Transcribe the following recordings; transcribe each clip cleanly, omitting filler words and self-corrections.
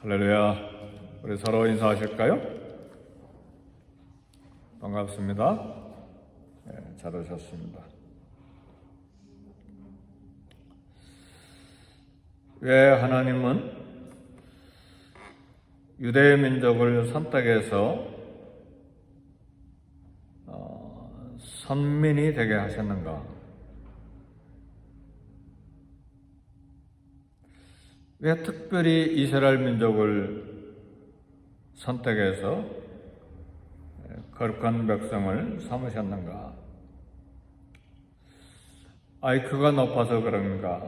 할렐루야. 우리 서로 인사하실까요? 반갑습니다. 잘 오셨습니다. 왜 하나님은 유대 민족을 선택해서 선민이 되게 하셨는가? 왜 특별히 이스라엘 민족을 선택해서 거룩한 백성을 삼으셨는가? IQ가 높아서 그런가?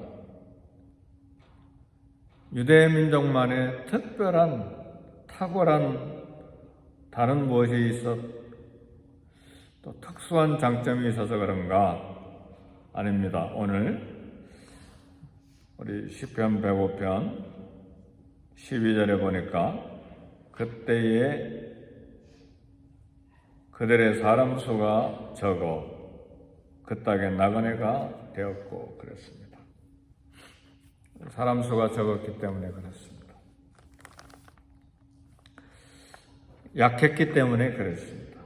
유대 민족만의 특별한 탁월한 다른 무엇이 있어 또 특수한 장점이 있어서 그런가? 아닙니다. 오늘 우리 시편 105편 12절에 보니까 그때에 그들의 사람 수가 적어 그 땅에 나그네가 되었고 그랬습니다. 사람 수가 적었기 때문에 그렇습니다. 약했기 때문에 그렇습니다.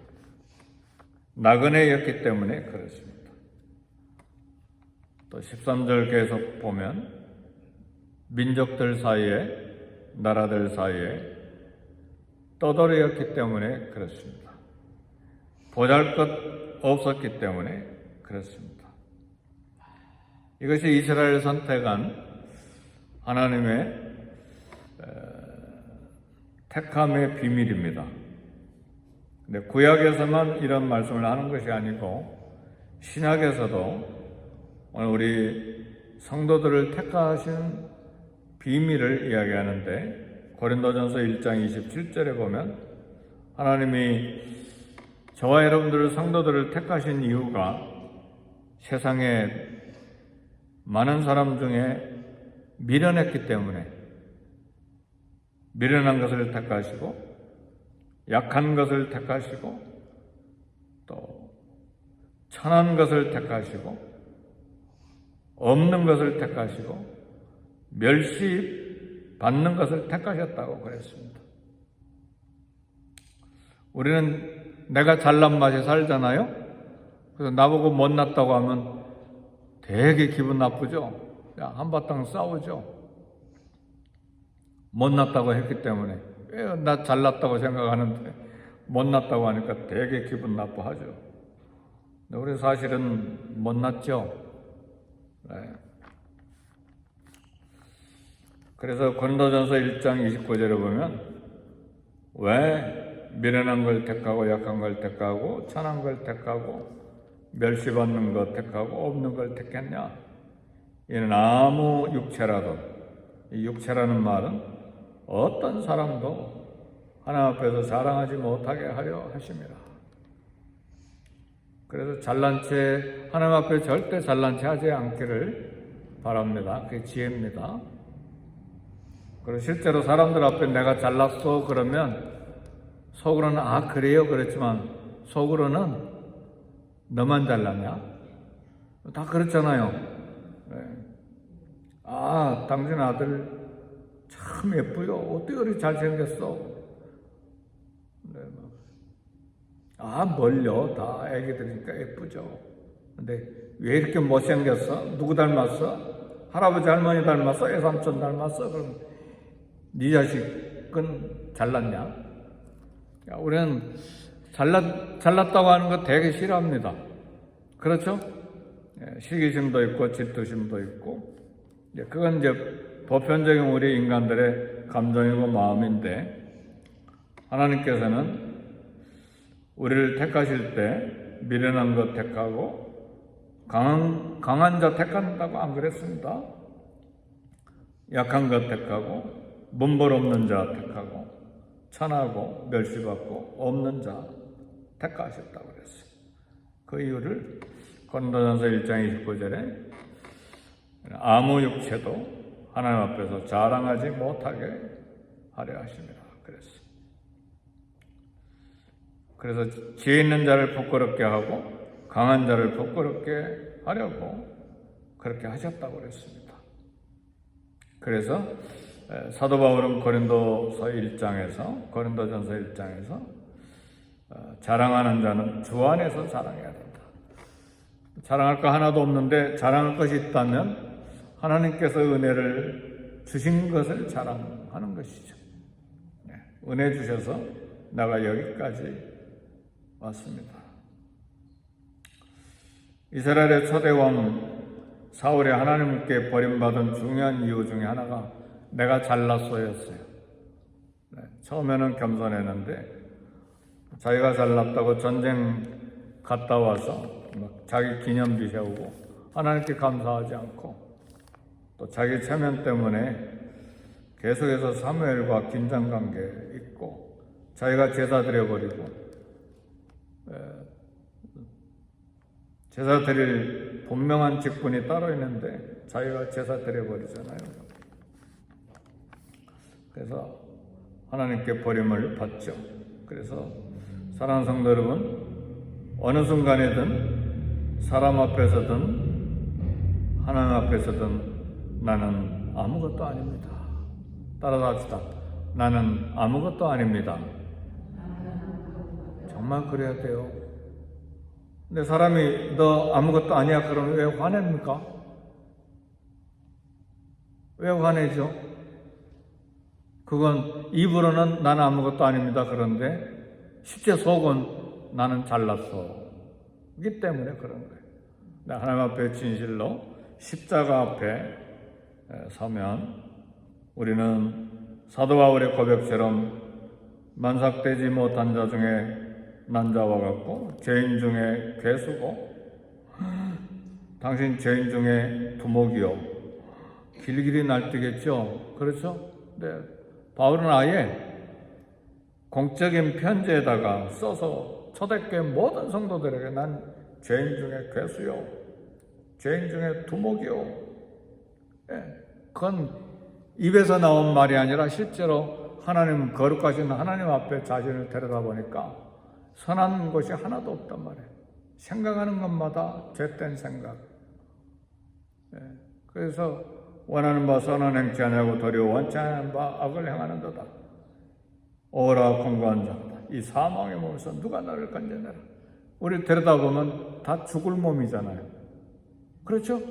나그네였기 때문에 그렇습니다. 또 13절 계속 보면 민족들 사이에 나라들 사이에 떠돌이였기 때문에 그렇습니다. 보잘것 없었기 때문에 그렇습니다. 이것이 이스라엘을 선택한 하나님의 택함의 비밀입니다. 근데 구약에서만 이런 말씀을 하는 것이 아니고 신약에서도 오늘 우리 성도들을 택하신 비밀을 이야기하는데 고린도전서 1장 27절에 보면 하나님이 저와 여러분들 성도들을 택하신 이유가 세상에 많은 사람 중에 미련했기 때문에 미련한 것을 택하시고 약한 것을 택하시고 또 천한 것을 택하시고 없는 것을 택하시고 멸시받는 것을 택하셨다고 그랬습니다. 우리는 내가 잘난 맛에 살잖아요. 그래서 나보고 못났다고 하면 되게 기분 나쁘죠. 한바탕 싸우죠. 못났다고 했기 때문에 왜 나 잘났다고 생각하는데 못났다고 하니까 되게 기분 나빠하죠. 근데 우리 사실은 못났죠. 네. 그래서 고린도전서 1장 29절에 보면 왜 미련한 걸 택하고 약한 걸 택하고 천한 걸 택하고 멸시받는 것 택하고 없는 걸 택했냐? 이는 아무 육체라도, 이 육체라는 말은 어떤 사람도 하나님 앞에서 자랑하지 못하게 하려 하심이라. 그래서 잘난 채 하나님 앞에 절대 잘난 채 하지 않기를 바랍니다. 그게 지혜입니다. 그리고 실제로 사람들 앞에 내가 잘났어 그러면 속으로는 아 그래요 그랬지만 속으로는 너만 잘났냐? 다 그렇잖아요. 네. 아 당신 아들 참 예쁘요. 어떻게 그렇게 잘생겼어? 네, 아 뭘요? 다 애기들이니까 예쁘죠. 근데 왜 이렇게 못생겼어? 누구 닮았어? 할아버지 할머니 닮았어? 애삼촌 닮았어? 그럼 네 자식은 잘났냐? 우리는 잘났다고 하는 거 되게 싫어합니다. 그렇죠? 시기심도 있고 질투심도 있고 그건 이제 보편적인 우리 인간들의 감정이고 마음인데 하나님께서는 우리를 택하실 때 미련한 것 택하고 강한 자 택한다고 안 그랬습니다. 약한 것 택하고 문벌 없는 자 택하고 천하고 멸시받고 없는 자 택하셨다고 그랬어요. 그 이유를 고린도전서 1장 29절에 아무 육체도 하나님 앞에서 자랑하지 못하게 하려 하심이라 그랬어요. 그래서 지혜 있는 자를 부끄럽게 하고 강한 자를 부끄럽게 하려고 그렇게 하셨다고 그랬습니다. 그래서 사도 바울은 고린도전서 1장에서 자랑하는 자는 주 안에서 자랑해야 된다. 자랑할 거 하나도 없는데 자랑할 것이 있다면 하나님께서 은혜를 주신 것을 자랑하는 것이죠. 은혜 주셔서 내가 여기까지 왔습니다. 이스라엘의 초대 왕 사울이 하나님께 버림받은 중요한 이유 중에 하나가 내가 잘났어였어요. 처음에는 겸손했는데 자기가 잘났다고 전쟁 갔다 와서 자기 기념비 세우고 하나님께 감사하지 않고 또 자기 체면 때문에 계속해서 사무엘과 긴장관계 있고 자기가 제사 드려버리고 제사 드릴 분명한 직분이 따로 있는데 자기가 제사 드려버리잖아요. 그래서 하나님께 버림을 받죠. 그래서 사랑하는 성도 여러분, 어느 순간에든 사람 앞에서든 하나님 앞에서든 나는 아무것도 아닙니다. 따라서 합시다. 나는 아무것도 아닙니다. 정말 그래야 돼요. 근데 사람이 너 아무것도 아니야 그러면 왜 화냅니까? 왜 화내죠? 그건 입으로는 나는 아무것도 아닙니다. 그런데 실제 속은 나는 잘났어. 이기 때문에 그런 거예요. 하나님 앞에 진실로 십자가 앞에 서면 우리는 사도 바울의 고백처럼 만삭되지 못한 자 중에 난 자와 같고 죄인 중에 괴수고 당신 죄인 중에 두목이요. 길길이 날뛰겠죠. 그렇죠? 네. 바울은 아예 공적인 편지에다가 써서 초대교회 모든 성도들에게 난 죄인 중에 괴수요. 죄인 중에 두목이요. 네. 그건 입에서 나온 말이 아니라 실제로 하나님 거룩하신 하나님 앞에 자신을 데려다 보니까 선한 것이 하나도 없단 말이에요. 생각하는 것마다 죄된 생각. 그래서 원하는 바 선한 행치 아니하고 도리어 원치 않은 바 악을 행하는도다. 오라 공고한 자다. 이 사망의 몸에서 누가 나를 건져내라. 우리 들여다보면 다 죽을 몸이잖아요. 그렇죠?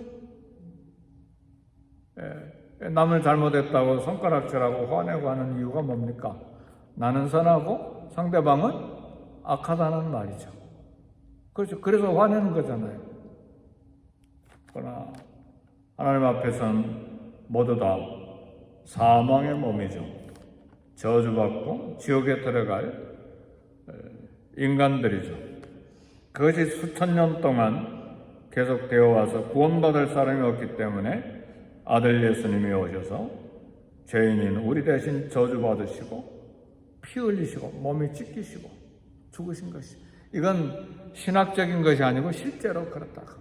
남을 잘못했다고 손가락질하고 화내고 하는 이유가 뭡니까? 나는 선하고 상대방은 악하다는 말이죠. 그렇죠. 그래서 화내는 거잖아요. 그러나 하나님 앞에서는 모두 다 사망의 몸이죠. 저주받고 지옥에 들어갈 인간들이죠. 그것이 수천 년 동안 계속되어 와서 구원받을 사람이 없기 때문에 아들 예수님이 오셔서 죄인인 우리 대신 저주받으시고 피 흘리시고 몸이 찢기시고 죽으신 것이, 이건 신학적인 것이 아니고 실제로 그렇다 그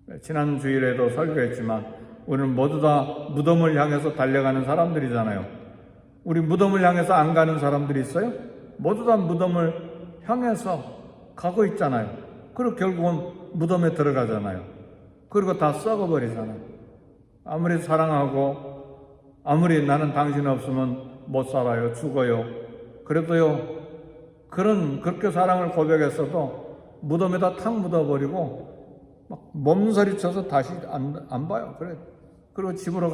말이에요. 지난 주일에도 설교했지만 우리는 모두 다 무덤을 향해서 달려가는 사람들이잖아요. 우리 무덤을 향해서 안 가는 사람들이 있어요? 모두 다 무덤을 향해서 가고 있잖아요. 그리고 결국은 무덤에 들어가잖아요. 그리고 다 썩어버리잖아요. 아무리 사랑하고 아무리 나는 당신 없으면 못 살아요, 죽어요. 그래도요, 그렇게 사랑을 고백했어도 무덤에다 탁 묻어버리고 막 몸서리 쳐서 다시 안 봐요. 그래. 그리고 집으로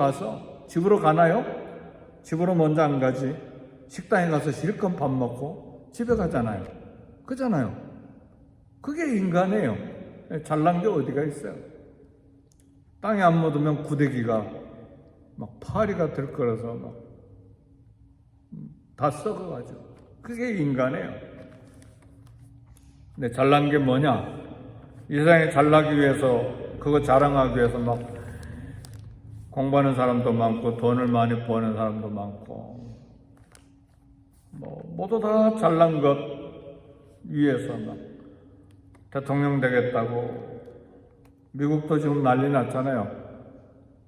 가나요? 집으로 먼저 안 가지. 식당에 가서 실컷 밥 먹고 집에 가잖아요. 그잖아요. 그게 인간이에요. 잘난 게 어디가 있어요? 땅에 안 묻으면 구데기가 막 파리가 들끓어서 막 다 썩어가지고. 그게 인간이에요. 근데 잘난 게 뭐냐? 이 세상에 잘나기 위해서, 그거 자랑하기 위해서 막 공부하는 사람도 많고 돈을 많이 버는 사람도 많고 모두 다 잘난 것 위해서 막 대통령 되겠다고. 미국도 지금 난리 났잖아요.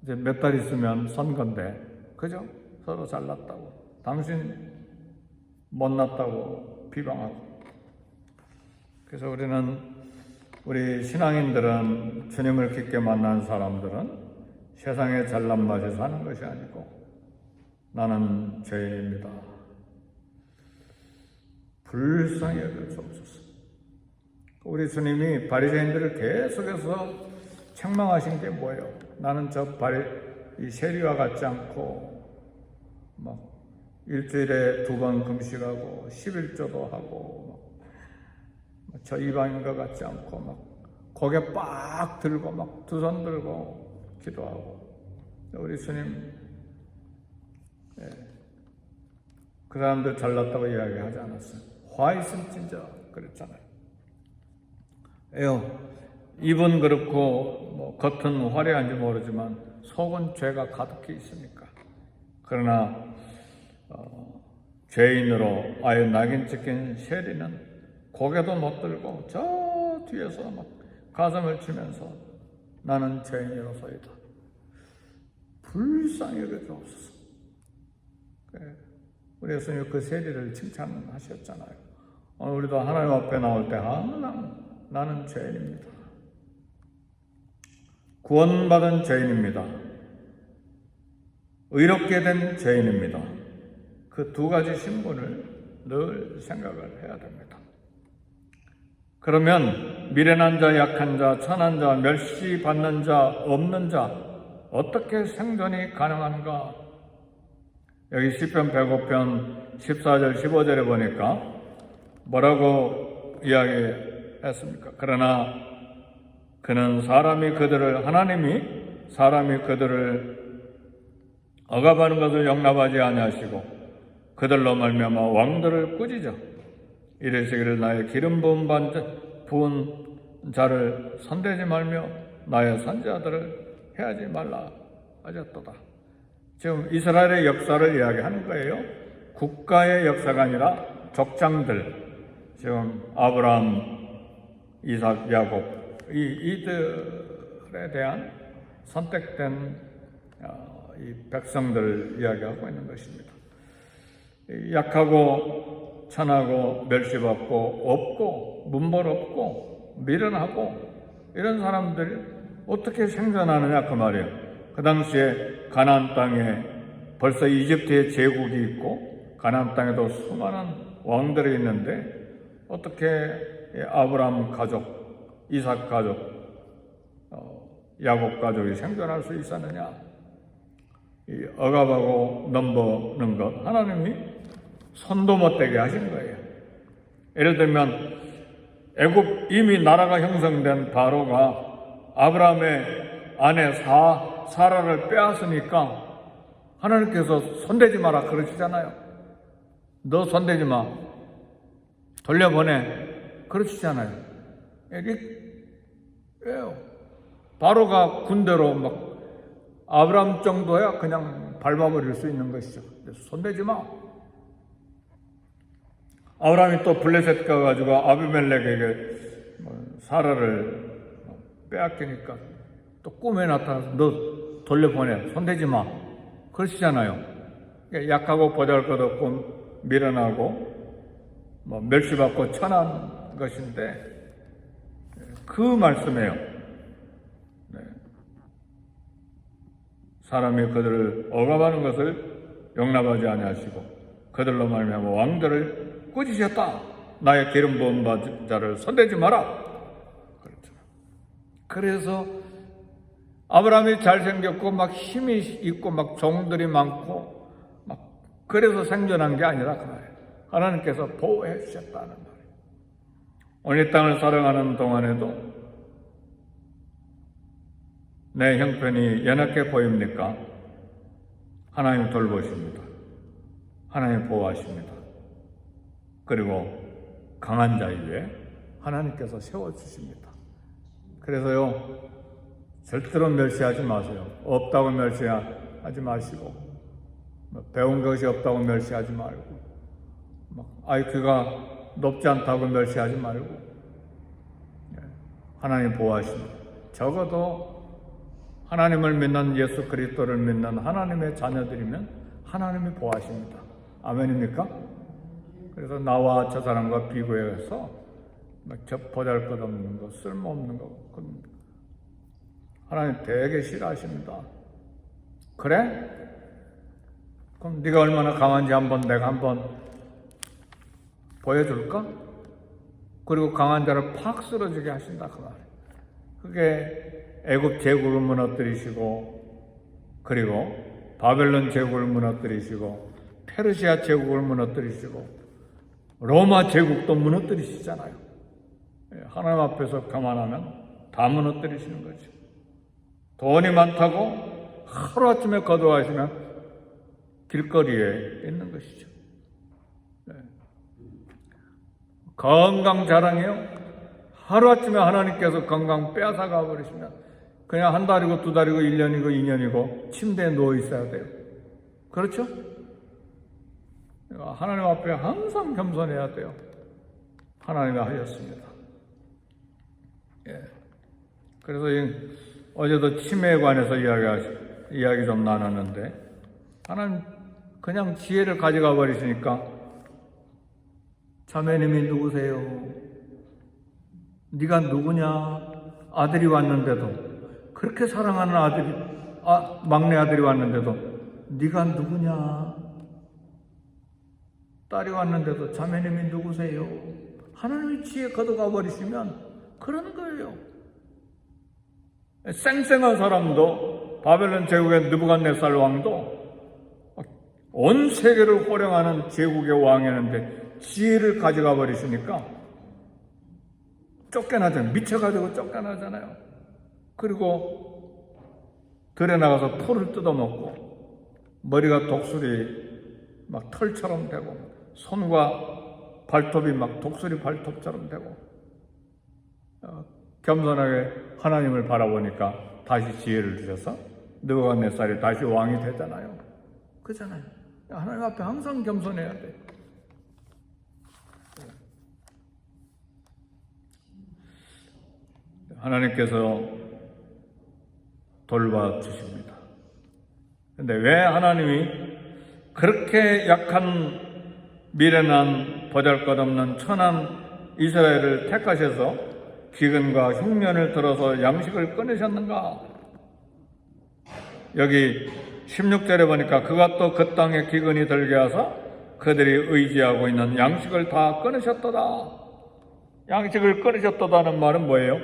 이제 몇 달 있으면 선거인데, 그죠? 서로 잘났다고, 당신 못났다고 비방하고. 그래서 우리 신앙인들은, 주님을 깊게 만난 사람들은 세상에 잘난 맛에 사는 것이 아니고 나는 죄인입니다. 불쌍히 여겨주옵소서. 우리 주님이 바리새인들을 계속해서 책망하신 게 뭐예요? 나는 이 세리와 같지 않고 막 일주일에 2번 금식하고 11조도 하고 저 이방인과 같지 않고 막 고개 빡 들고 막 두 손 들고 기도하고. 우리 주님 그 사람들 잘났다고 이야기하지 않았어요. 화 있을진저 그랬잖아요. 입은 그렇고 뭐 겉은 화려한지 모르지만 속은 죄가 가득히 있으니까. 그러나 죄인으로 아예 낙인 찍힌 세리는 고개도 못 들고 저 뒤에서 막 가슴을 치면서 나는 죄인이로소이다. 불쌍히 여겨주옵소서. 우리 예수님 그 세리를 칭찬하셨잖아요. 오늘 우리도 하나님 앞에 나올 때 항상 나는 죄인입니다. 구원받은 죄인입니다. 의롭게 된 죄인입니다. 그 두 가지 신분을 늘 생각을 해야 됩니다. 그러면 미련한 자, 약한 자, 천한 자, 멸시받는 자, 없는 자 어떻게 생존이 가능한가? 여기 시편 105편 14절 15절에 보니까 뭐라고 이야기했습니까? 그러나 그는 하나님이 사람이 그들을 억압하는 것을 용납하지 아니하시고 그들로 말미암아 왕들을 꾸짖어 이르시기를 나의 기름 부은 자를 손대지 말며 나의 선지자들을 해하지 말라 하셨도다. 지금 이스라엘의 역사를 이야기하는 거예요. 국가의 역사가 아니라 족장들, 지금 아브라함, 이삭, 야곱 이들에 대한 선택된 이 백성들을 이야기하고 있는 것입니다. 약하고 천하고 멸시받고 없고 문벌없고 미련하고 이런 사람들이 어떻게 생존하느냐 그 말이에요. 그 당시에 가나안 땅에 벌써 이집트에 제국이 있고 가나안 땅에도 수많은 왕들이 있는데 어떻게 아브라함 가족, 이삭 가족, 야곱 가족이 생존할 수 있었느냐? 이 억압하고 넘보는 것 하나님이 손도 못 대게 하신 거예요. 예를 들면 애굽 이미 나라가 형성된 바로가 아브라함의 아내 사라를 빼앗으니까 하나님께서 손대지 마라 그러시잖아요. 너 손대지 마. 돌려보내. 그러시잖아요. 왜요? 바로가 군대로 막 아브라함 정도야 그냥 밟아버릴 수 있는 것이죠. 손대지 마. 아브라함이 또 블레셋 가가지고 아비멜렉에게 사라를 빼앗기니까 또 꿈에 나타나서 너 돌려보내. 손대지 마. 그러시잖아요. 약하고 보잘것없고 미련하고 멸시받고 천한 것인데 그 말씀이에요. 사람이 그들을 억압하는 것을 용납하지 아니하시고 그들로 말미암아 왕들을 꾸짖으셨다. 나의 기름 부은 자를 손대지 마라. 그렇죠. 그래서 아브라함이 잘생겼고 막 힘이 있고 막 종들이 많고 막 그래서 생존한 게 아니라 그 말이에요. 하나님께서 보호해 주셨다는 말이에요. 오늘 이 땅을 살아가는 동안에도 내 형편이 연약해 보입니까? 하나님 돌보십니다. 하나님 보호하십니다. 그리고 강한 자 위에 하나님께서 세워주십니다. 그래서요, 절대로 멸시하지 마세요. 없다고 멸시하지 마시고, 배운 것이 없다고 멸시하지 말고, IQ가 높지 않다고 멸시하지 말고, 하나님 보호하십니다. 적어도 하나님을 믿는 예수 그리스도를 믿는 하나님의 자녀들이면 하나님이 보호하십니다. 아멘입니까? 그래서 나와 저 사람과 비교해서 보잘것없는 거, 쓸모없는 거 하나님 되게 싫어하십니다. 그래? 그럼 네가 얼마나 강한지 내가 한번 보여줄까? 그리고 강한 자를 팍 쓰러지게 하신다 그 말이에요. 그게 애굽 제국을 무너뜨리시고, 그리고 바벨론 제국을 무너뜨리시고, 페르시아 제국을 무너뜨리시고, 로마 제국도 무너뜨리시잖아요. 하나님 앞에서 교만하면 다 무너뜨리시는 거죠. 돈이 많다고 하루아침에 거두하시면 길거리에 있는 것이죠. 건강 자랑이요. 하루아침에 하나님께서 건강 빼앗아가 버리시면 그냥 한 달이고 두 달이고 1년이고 2년이고 침대에 누워 있어야 돼요. 그렇죠? 하나님 앞에 항상 겸손해야 돼요. 하나님이 하셨습니다. 그래서 어제도 치매에 관해서 이야기 좀 나눴는데, 하나님 그냥 지혜를 가져가 버리시니까, 자매님이 누구세요? 네가 누구냐? 아들이 왔는데도, 그렇게 사랑하는 막내 아들이 왔는데도 네가 누구냐? 딸이 왔는데도 자매님이 누구세요? 하나님이 지혜 걷어가 버리시면 그러는 거예요. 쌩쌩한 사람도, 바벨론 제국의 느부갓네살 왕도 온 세계를 호령하는 제국의 왕이었는데 지혜를 가져가 버리시니까 쫓겨나잖아요. 미쳐가지고 쫓겨나잖아요. 그리고 들에 나가서 풀을 뜯어먹고, 머리가 독수리 막 털처럼 되고, 손과 발톱이 막 독수리 발톱처럼 되고, 겸손하게 하나님을 바라보니까 다시 지혜를 주셔서 느부갓네살이 다시 왕이 되잖아요. 그잖아요. 하나님 앞에 항상 겸손해야 돼. 하나님께서 돌봐주십니다. 근데 왜 하나님이 그렇게 약한 미련한 보잘것없는 천한 이스라엘을 택하셔서 기근과 흉년을 들어서 양식을 끊으셨는가? 여기 16절에 보니까 그가 또 그 땅에 기근이 들게 하사 그들이 의지하고 있는 양식을 다 끊으셨도다. 양식을 끊으셨도다는 말은 뭐예요?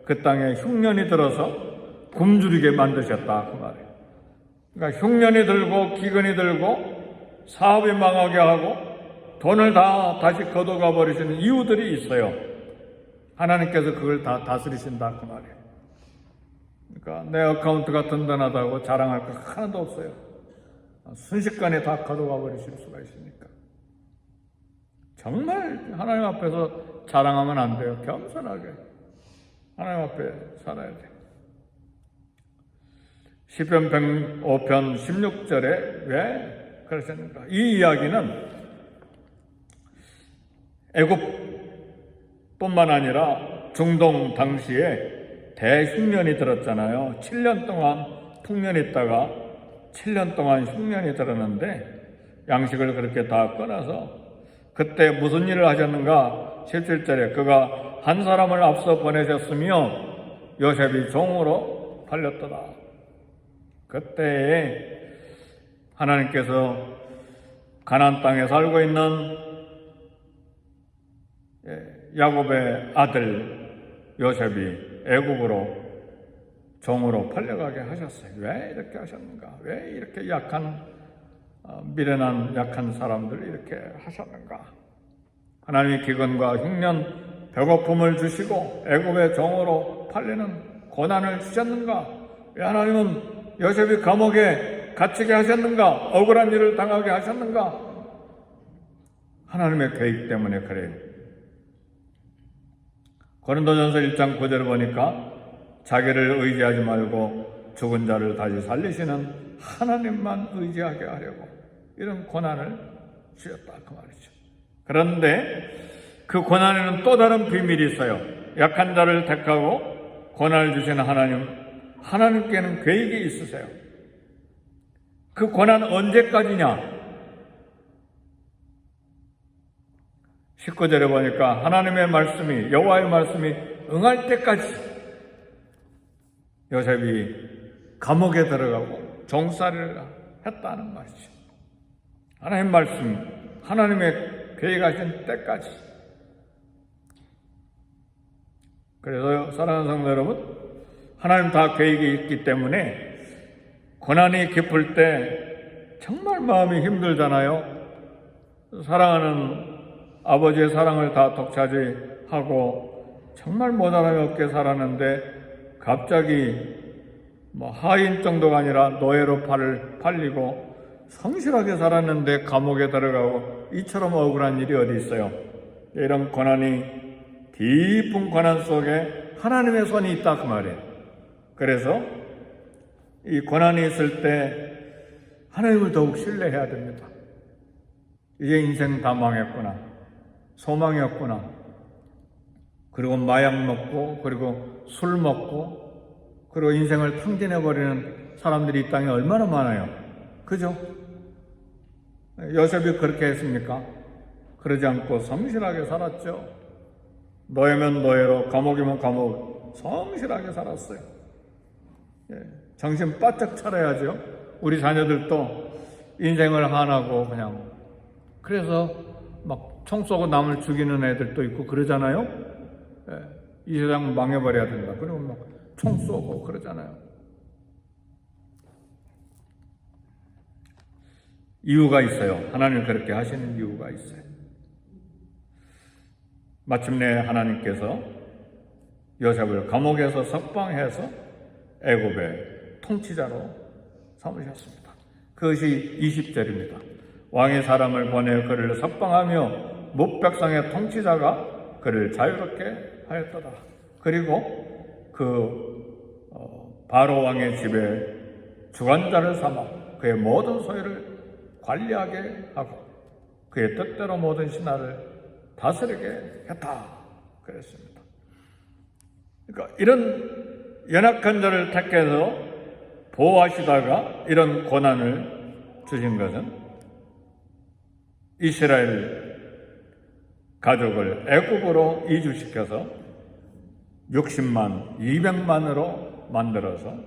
그 땅에 흉년이 들어서 굶주리게 만드셨다 그 말이에요. 그러니까 흉년이 들고 기근이 들고 사업이 망하게 하고 돈을 다 다시 걷어가 버리시는 이유들이 있어요. 하나님께서 그걸 다 다스리신다 그 말이에요. 그러니까 내 어카운트가 든든하다고 자랑할 거 하나도 없어요. 순식간에 다 걷어가 버리실 수가 있으니까. 정말 하나님 앞에서 자랑하면 안 돼요. 겸손하게 하나님 앞에 살아야 돼요. 시편 105편 16절에 왜 그러셨는가? 이 이야기는 애굽뿐만 아니라 중동 당시에 대흉년이 들었잖아요. 7년 동안 풍년이 있다가 7년 동안 흉년이 들었는데 양식을 그렇게 다 끊어서 그때 무슨 일을 하셨는가? 17절에 그가 한 사람을 앞서 보내셨으며 요셉이 종으로 팔렸더라. 그때에 하나님께서 가나안 땅에 살고 있는 야곱의 아들 요셉이 애굽으로 종으로 팔려가게 하셨어요. 왜 이렇게 하셨는가? 왜 이렇게 미련한 약한 사람들 이렇게 하셨는가? 하나님이 기근과 흉년, 배고픔을 주시고 애굽의 종으로 팔리는 고난을 주셨는가? 왜 하나님은 요셉이 감옥에 갇히게 하셨는가? 억울한 일을 당하게 하셨는가? 하나님의 계획 때문에 그래요. 고린도전서 1장 9절을 보니까 자기를 의지하지 말고 죽은 자를 다시 살리시는 하나님만 의지하게 하려고 이런 고난을 주셨다 그 말이죠. 그런데 그 고난에는 또 다른 비밀이 있어요. 약한 자를 택하고 고난을 주시는 하나님께는 계획이 있으세요. 그 고난 언제까지냐? 19절에 보니까 하나님의 말씀이, 여호와의 말씀이 응할 때까지 요셉이 감옥에 들어가고 종살이를 했다는 말이죠. 하나님 말씀, 하나님의 계획하신 때까지. 그래서 사랑하는 성도 여러분, 하나님 다 계획이 있기 때문에 고난이 깊을 때 정말 마음이 힘들잖아요. 사랑하는 아버지의 사랑을 다 독차지하고 정말 모자람이 없게 살았는데 갑자기 하인 정도가 아니라 노예로 팔리고 성실하게 살았는데 감옥에 들어가고 이처럼 억울한 일이 어디 있어요. 이런 고난이, 깊은 고난 속에 하나님의 손이 있다 그 말이에요. 그래서 이 고난이 있을 때 하나님을 더욱 신뢰해야 됩니다. 이제 인생 다 망했구나, 소망이 없구나, 그리고 마약 먹고, 그리고 술 먹고, 그리고 인생을 탕진해버리는 사람들이 이 땅에 얼마나 많아요. 그죠? 요셉이 그렇게 했습니까? 그러지 않고 성실하게 살았죠. 노예면 노예로, 감옥이면 감옥, 성실하게 살았어요. 정신 바짝 차려야죠. 우리 자녀들도 인생을 하나고 그냥, 그래서 막 총 쏘고 남을 죽이는 애들도 있고 그러잖아요. 이 세상 망해버려야 된다. 그리고 막 총 쏘고 그러잖아요. 이유가 있어요. 하나님 그렇게 하시는 이유가 있어요. 마침내 하나님께서 요셉을 감옥에서 석방해서 애굽의 통치자로 삼으셨습니다. 그것이 20절입니다. 왕이 사람을 보내 그를 석방하며 뭇백성의 통치자가 그를 자유롭게 하였더라. 그리고 바로 왕의 집에 주관자를 삼아 그의 모든 소유를 관리하게 하고 그의 뜻대로 모든 신하를 다스리게 했다. 그랬습니다. 그러니까 이런 연약한 자를 택해서 보호하시다가 이런 고난을 주신 것은 이스라엘 가족을 애굽으로 이주시켜서 60만, 200만으로 만들어서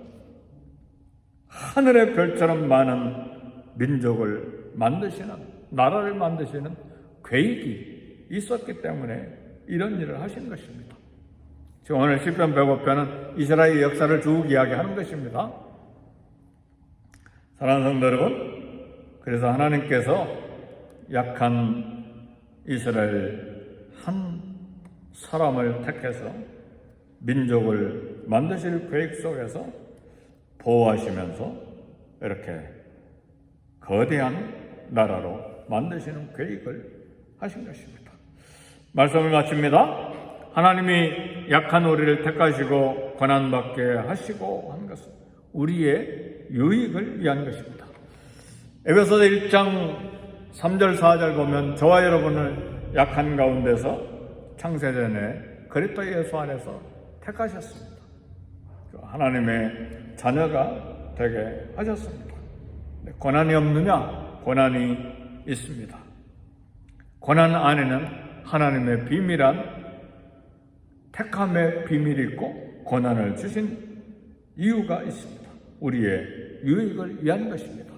하늘의 별처럼 많은 민족을 만드시는, 나라를 만드시는 계획이 있었기 때문에 이런 일을 하신 것입니다. 지금 오늘 시편 105편은 이스라엘의 역사를 쭉 이야기하는 것입니다. 사랑하는 성도 여러분, 그래서 하나님께서 약한 이스라엘 한 사람을 택해서 민족을 만드실 계획 속에서 보호하시면서 이렇게 거대한 나라로 만드시는 계획을 하신 것입니다. 말씀을 마칩니다. 하나님이 약한 우리를 택하시고 고난받게 하시고 한 것은 우리의 유익을 위한 것입니다. 에베소서 1장 3절 4절 보면 저와 여러분을 약한 가운데서 창세전에 그리스도 예수 안에서 택하셨습니다. 하나님의 자녀가 되게 하셨습니다. 고난이 없느냐? 고난이 있습니다. 고난 안에는 하나님의 비밀한 택함의 비밀이 있고 고난을 주신 이유가 있습니다. 우리의 유익을 위한 것입니다.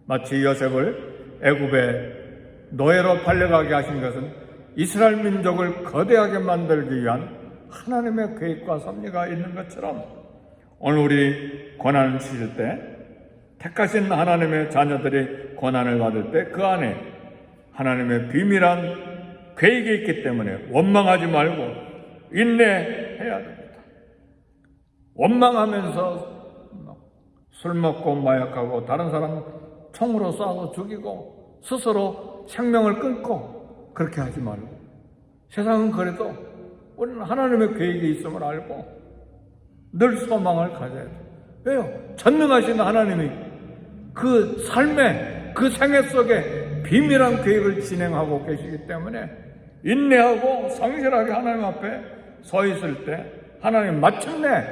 마치 요셉을 애굽의 노예로 팔려가게 하신 것은 이스라엘 민족을 거대하게 만들기 위한 하나님의 계획과 섭리가 있는 것처럼 오늘 우리 고난을 치실 때 택하신 하나님의 자녀들이 고난을 받을 때 그 안에 하나님의 비밀한 계획이 있기 때문에 원망하지 말고 인내해야 됩니다. 원망하면서 술 먹고 마약하고 다른 사람 총으로 쏴서 죽이고 스스로 생명을 끊고 그렇게 하지 말고 세상은 그래도 우리는 하나님의 계획이 있음을 알고 늘 소망을 가져야 돼요. 왜요? 전능하신 하나님이 그 삶의 그 생애 속에 비밀한 계획을 진행하고 계시기 때문에 인내하고 성실하게 하나님 앞에 서 있을 때 하나님 마침내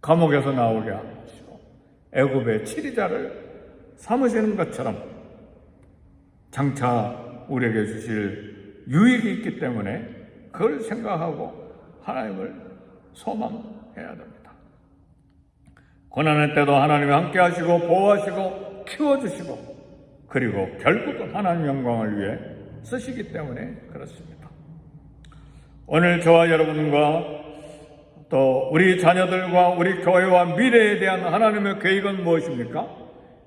감옥에서 나오게 하시고 애굽의 치리자를 삼으시는 것처럼 장차 우리에게 주실 유익이 있기 때문에 그걸 생각하고 하나님을 소망해야 됩니다. 고난의 때도 하나님이 함께 하시고 보호하시고 키워주시고 그리고 결국은 하나님 영광을 위해 쓰시기 때문에 그렇습니다. 오늘 저와 여러분과 또 우리 자녀들과 우리 교회와 미래에 대한 하나님의 계획은 무엇입니까?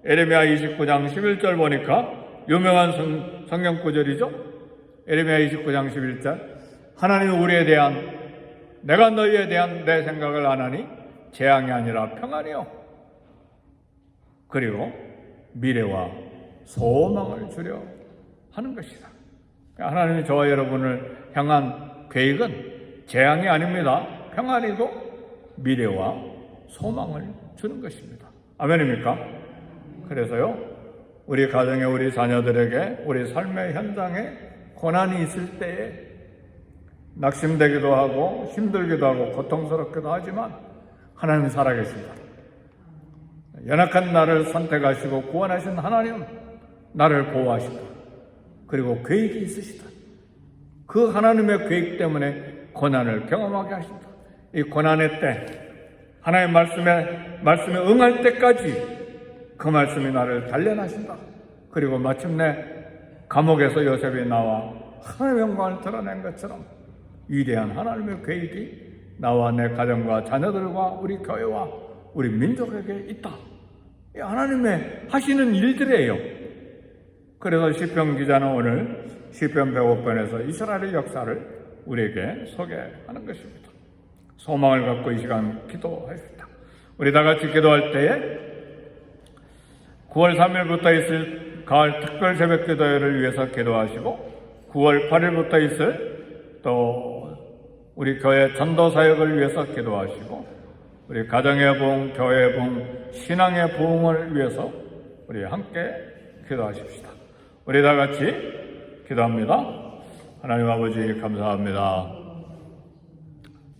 에레미야 29장 11절 보니까 유명한 성경 구절이죠. 에레미야 29장 11절 하나님은 우리에 대한 내가 너희에 대한 내 생각을 아나니 재앙이 아니라 평안이요 그리고 미래와 소망을 주려 하는 것이다. 하나님이 저와 여러분을 향한 계획은 재앙이 아닙니다. 평안이고 미래와 소망을 주는 것입니다. 아멘입니까? 그래서요, 우리 가정에 우리 자녀들에게 우리 삶의 현장에 고난이 있을 때에 낙심되기도 하고 힘들기도 하고 고통스럽기도 하지만 하나님은 살아계십니다. 연약한 나를 선택하시고 구원하신 하나님, 나를 보호하신다. 그리고 계획이 있으시다. 그 하나님의 계획 때문에 고난을 경험하게 하신다. 이 고난의 때, 하나님의 말씀에 응할 때까지 그 말씀이 나를 단련하신다. 그리고 마침내 감옥에서 요셉이 나와 하나님의 영광을 드러낸 것처럼 위대한 하나님의 계획이 나와 내 가정과 자녀들과 우리 교회와 우리 민족에게 있다. 이 하나님의 하시는 일들이에요. 그래서 시편 기자는 오늘 시편 105편에서 이스라엘의 역사를 우리에게 소개하는 것입니다. 소망을 갖고 이 시간 기도하십니다. 우리 다 같이 기도할 때에 9월 3일부터 있을 가을 특별 새벽 기도회를 위해서 기도하시고 9월 8일부터 있을 또 우리 교회 전도 사역을 위해서 기도하시고 우리 가정의 부흥, 교회의 부흥, 신앙의 부흥을 위해서 우리 함께 기도하십시다. 우리 다 같이 기도합니다. 하나님 아버지 감사합니다.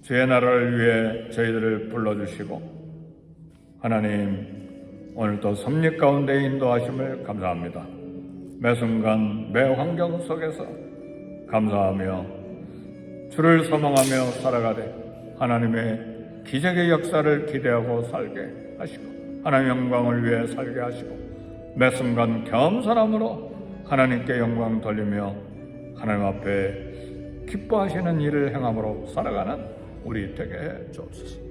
주의 나라를 위해 저희들을 불러주시고 하나님 오늘도 섭리 가운데 인도하심을 감사합니다. 매 순간 매 환경 속에서 감사하며 주를 소망하며 살아가되 하나님의 기적의 역사를 기대하고 살게 하시고 하나님의 영광을 위해 살게 하시고 매 순간 겸손함으로 하나님께 영광 돌리며 하나님 앞에 기뻐하시는 일을 행함으로 살아가는 우리 되게 해 주옵소서.